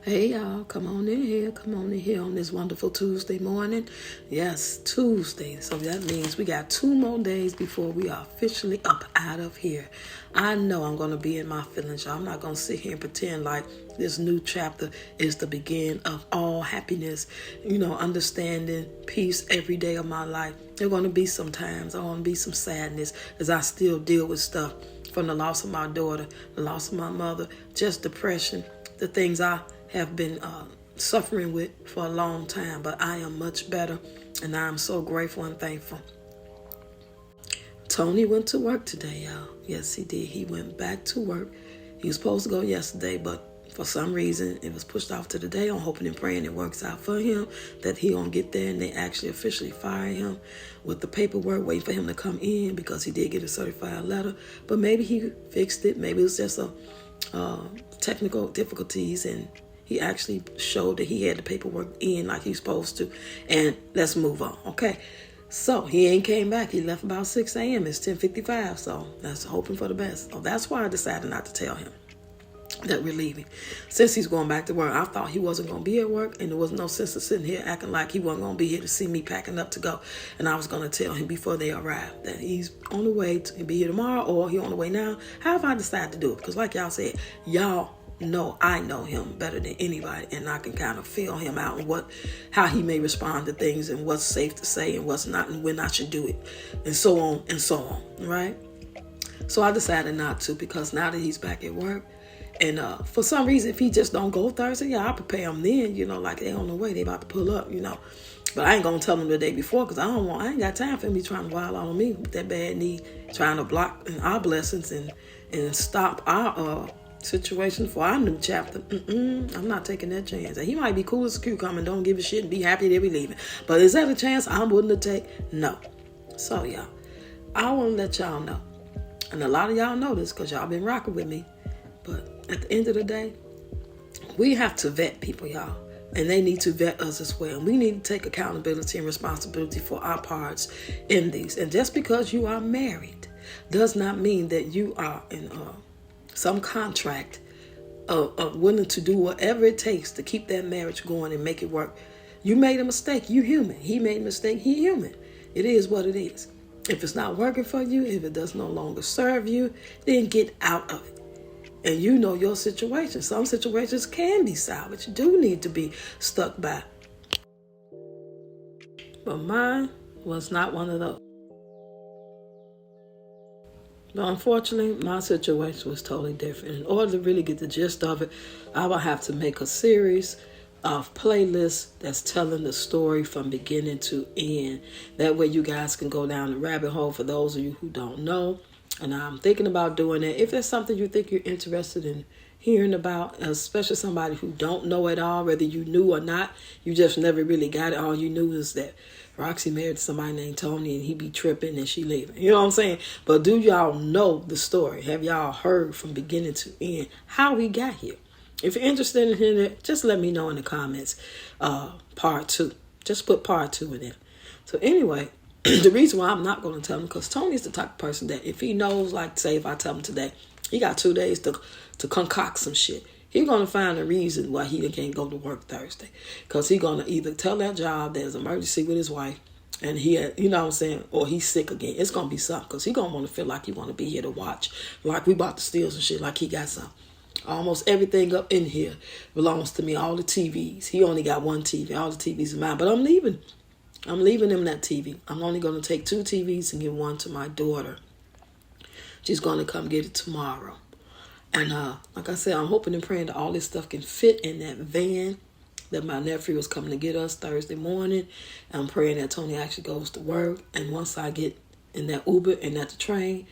Hey y'all, come on in here. Come on in here on this wonderful Tuesday morning. Yes, Tuesday. So that means we got 2 more days before we are officially up out of here. I know I'm going to be in my feelings, y'all. I'm not going to sit here and pretend like this new chapter is the begin of all happiness, understanding, peace every day of my life. There are going to be some times, there going to be some sadness as I still deal with stuff from the loss of my daughter, the loss of my mother, just depression, the things I have been suffering with for a long time, but I am much better, and I'm so grateful and thankful. Tony went to work today, y'all. Yes, he did. He went back to work. He was supposed to go yesterday, but for some reason, it was pushed off to today. I'm hoping and praying it works out for him, that he won't get there and they actually officially fire him with the paperwork, waiting for him to come in because he did get a certified letter. But maybe he fixed it. Maybe it was just a technical difficulties, and he actually showed that he had the paperwork in like he's supposed to. And let's move on, okay? So he ain't came back. He left about 6 a.m. It's 10:55, so that's hoping for the best. So that's why I decided not to tell him that we're leaving. Since he's going back to work, I thought he wasn't going to be at work, and there was no sense of sitting here acting like he wasn't going to be here to see me packing up to go. And I was going to tell him before they arrived that he's on the way to be here tomorrow, or he on the way now. However I decide to do it, because like y'all said, y'all know I know him better than anybody, and I can kind of feel him out and how he may respond to things, and what's safe to say and what's not, and when I should do it, and so on and so on, right? So I decided not to, because now that he's back at work, and for some reason, if he just don't go Thursday, I'll prepare him then, like they on the way, they about to pull up, But I ain't gonna tell them the day before, because I ain't got time for him to be trying to wild out on me with that bad knee, trying to block our blessings and stop our situation for our new chapter. I'm not taking that chance. He might be cool as a cucumber and don't give a shit and be happy that we leaving. But is that a chance I'm willing to take? No. So y'all, I want to let y'all know. And a lot of y'all know this because y'all been rocking with me. But at the end of the day, we have to vet people, y'all. And they need to vet us as well. We need to take accountability and responsibility for our parts in these. And just because you are married does not mean that you are in some contract of willing to do whatever it takes to keep that marriage going and make it work. You made a mistake. You human. He made a mistake. He human. It is what it is. If it's not working for you, if it does no longer serve you, then get out of it. And you know your situation. Some situations can be salvaged. Do need to be stuck by. But mine was not one of those. But unfortunately, my situation was totally different. In order to really get the gist of it, I will have to make a series of playlists that's telling the story from beginning to end. That way you guys can go down the rabbit hole for those of you who don't know. And I'm thinking about doing that. If there's something you think you're interested in hearing about, especially somebody who don't know at all, whether you knew or not, you just never really got it. All you knew is that Roxy married somebody named Tony and he be tripping and she leaving. You know what I'm saying? But do y'all know the story? Have y'all heard from beginning to end how we got here? If you're interested in hearing it, just let me know in the comments. Part 2. Just put part 2 in there. So anyway, the reason why I'm not going to tell him, because Tony's the type of person that if he knows, like say if I tell him today, he got 2 days to concoct some shit. He's going to find a reason why he can't go to work Thursday. Because he's going to either tell that job there's an emergency with his wife and he had, you know what I'm saying, or he's sick again. It's going to be something because he's going to want to feel like he want to be here to watch. Like we about to steal some shit, like he got some. Almost everything up in here belongs to me. All the TVs. He only got 1 TV. All the TVs are mine. But I'm leaving. I'm leaving him that TV. I'm only going to take 2 TVs and give 1 to my daughter. She's going to come get it tomorrow. And like I said, I'm hoping and praying that all this stuff can fit in that van that my nephew was coming to get us Thursday morning. I'm praying that Tony actually goes to work. And once I get in that Uber and at the train,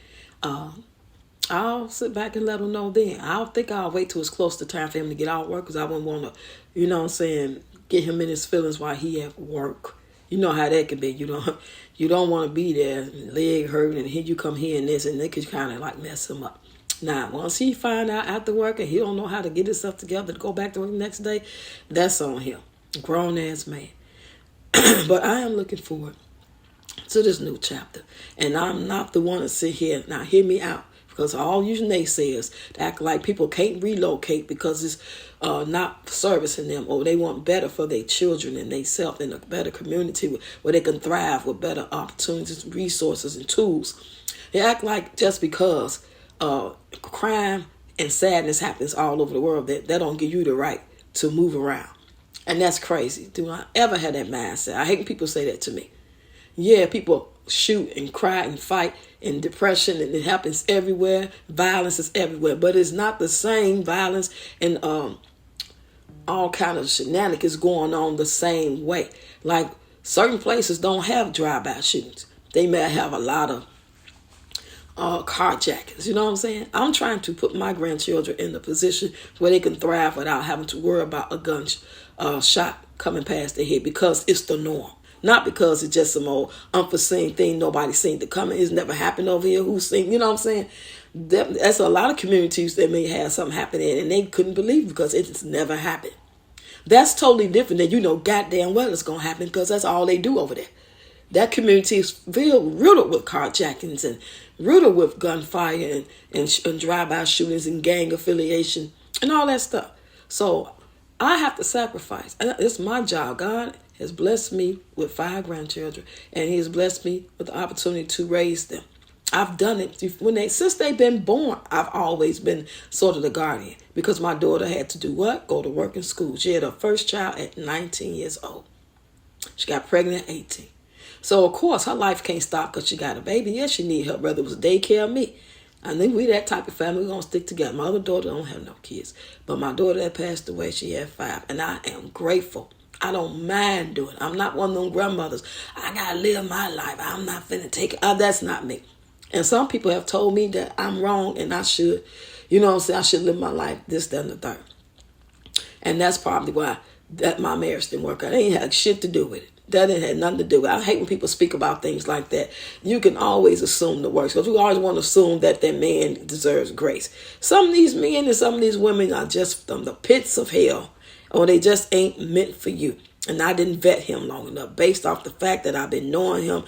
I'll sit back and let him know then. I don't think I'll wait till it's close to time for him to get out of work because I wouldn't want to, you know what I'm saying, get him in his feelings while he at work. You know how that can be. You don't want to be there, leg hurt, and here you come here and this, and they could kind of like mess him up. Now, once he find out after work and he don't know how to get himself together to go back to work the next day, that's on him. Grown-ass man. But I am looking forward to this new chapter. And I'm not the one to sit here. Now, hear me out. Because all you naysayers act like people can't relocate because it's not servicing them, or they want better for their children and themselves in a better community where they can thrive with better opportunities, resources, and tools. They act like just because crime and sadness happens all over the world, that don't give you the right to move around. And that's crazy. Do not ever have that mindset. I hate when people say that to me. Yeah, people shoot and cry and fight and depression, and it happens everywhere. Violence is everywhere, but it's not the same violence and all kind of shenanigans going on the same way. Like certain places don't have drive-by shootings. They may have a lot of carjackings. You know what I'm saying? I'm trying to put my grandchildren in a position where they can thrive without having to worry about a gun shot coming past their head, because it's the norm. Not because it's just some old unforeseen thing nobody seen to come. It's never happened over here. Who's seen? You know what I'm saying? That's a lot of communities that may have something happen in, and they couldn't believe it because it's never happened. That's totally different than goddamn well it's going to happen, because that's all they do over there. That community is riddled with carjackings and riddled with gunfire and drive-by shootings and gang affiliation and all that stuff. So I have to sacrifice. It's my job. God has blessed me with 5 grandchildren, and He has blessed me with the opportunity to raise them. I've done it since they've been born. I've always been sort of the guardian, because my daughter had to do what? Go to work in school. She had her first child at 19 years old. She got pregnant at 18. So, of course, her life can't stop because she got a baby. Yes, she need help, whether it was daycare or me. I think we that type of family. We're going to stick together. My other daughter don't have no kids. But my daughter that passed away, she had 5. And I am grateful. I don't mind doing it. I'm not one of them grandmothers. I got to live my life. I'm not finna take it. That's not me. And some people have told me that I'm wrong and I should, I should live my life this, that, and the third. And that's probably why that my marriage didn't work out. It ain't had shit to do with it. That didn't have nothing to do with it. I hate when people speak about things like that. You can always assume the worst, because we always want to assume that man deserves grace. Some of these men and some of these women are just from the pits of hell, or they just ain't meant for you. And I didn't vet him long enough, based off the fact that I've been knowing him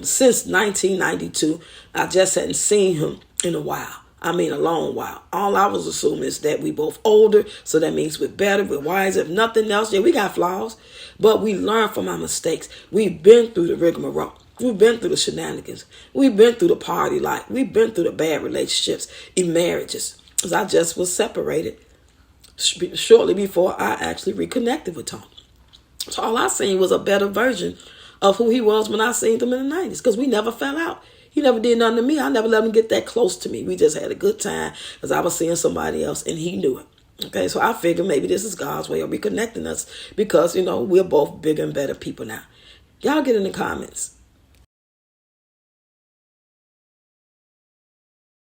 since 1992. I just hadn't seen him in a while. I mean, a long while. All I was assuming is that we both older, so that means we're better, we're wiser. If nothing else, yeah, we got flaws, but we learn from our mistakes. We've been through the rigmarole. We've been through the shenanigans. We've been through the party life. We've been through the bad relationships and marriages. Because I just was separated shortly before I actually reconnected with Tom. So all I seen was a better version of who he was when I seen him in the 90s, because we never fell out. He never did nothing to me. I never let him get that close to me. We just had a good time because I was seeing somebody else and he knew it. Okay, so I figured maybe this is God's way of reconnecting us, because, we're both bigger and better people now. Y'all get in the comments.